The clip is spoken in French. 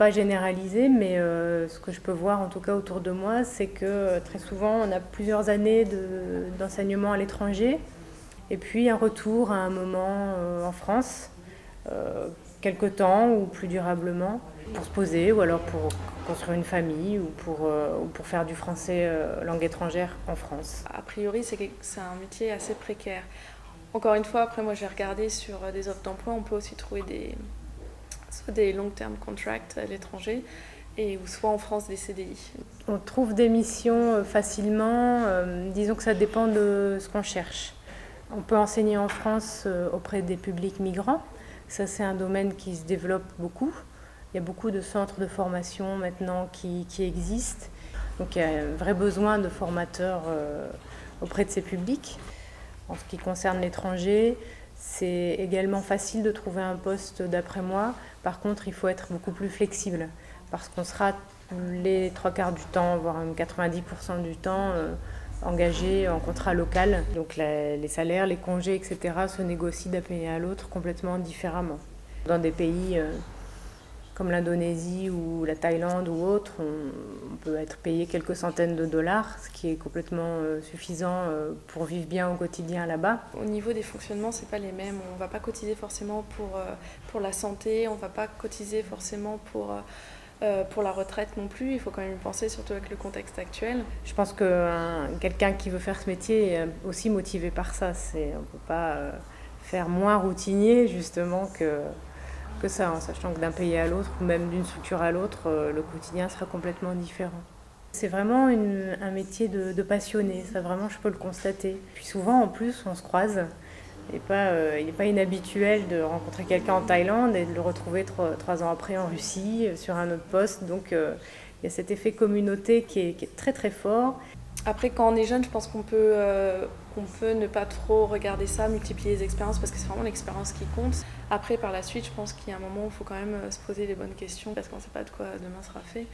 pas généraliser, mais ce que je peux voir en tout cas autour de moi, c'est que très souvent on a plusieurs années d'enseignement à l'étranger et puis un retour à un moment en France, quelque temps ou plus durablement, pour se poser ou alors pour construire une famille ou pour faire du français langue étrangère en France. A priori, c'est un métier assez précaire. Encore une fois, après moi j'ai regardé sur des offres d'emploi, on peut aussi trouver soit des long-term contracts à l'étranger ou soit en France des CDI. On trouve des missions facilement, disons que ça dépend de ce qu'on cherche. On peut enseigner en France auprès des publics migrants, ça c'est un domaine qui se développe beaucoup. Il y a beaucoup de centres de formation maintenant qui existent, donc il y a un vrai besoin de formateurs auprès de ces publics. En ce qui concerne l'étranger, c'est également facile de trouver un poste d'après moi. Par contre, il faut être beaucoup plus flexible parce qu'on sera les 3/4 du temps, voire même 90% du temps engagé en contrat local. Donc les salaires, les congés, etc. se négocient d'un pays à l'autre complètement différemment. Dans des pays comme l'Indonésie ou la Thaïlande ou autres, on peut être payé quelques centaines de dollars, ce qui est complètement suffisant pour vivre bien au quotidien là-bas. Au niveau des fonctionnements, c'est pas les mêmes. On va pas cotiser forcément pour la santé, on va pas cotiser forcément pour la retraite non plus. Il faut quand même y penser, surtout avec le contexte actuel. Je pense que quelqu'un qui veut faire ce métier est aussi motivé par ça. On ne peut pas faire moins routinier justement que ça, en sachant que d'un pays à l'autre ou même d'une structure à l'autre, le quotidien sera complètement différent. C'est vraiment un métier de passionné, ça vraiment je peux le constater. Puis souvent en plus on se croise, il n'est pas inhabituel de rencontrer quelqu'un en Thaïlande et de le retrouver 3 ans après en Russie sur un autre poste, donc il y a cet effet communauté qui est très très fort. Après, quand on est jeune, je pense qu'on peut ne pas trop regarder ça, multiplier les expériences, parce que c'est vraiment l'expérience qui compte. Après, par la suite, je pense qu'il y a un moment où il faut quand même se poser les bonnes questions, parce qu'on ne sait pas de quoi demain sera fait.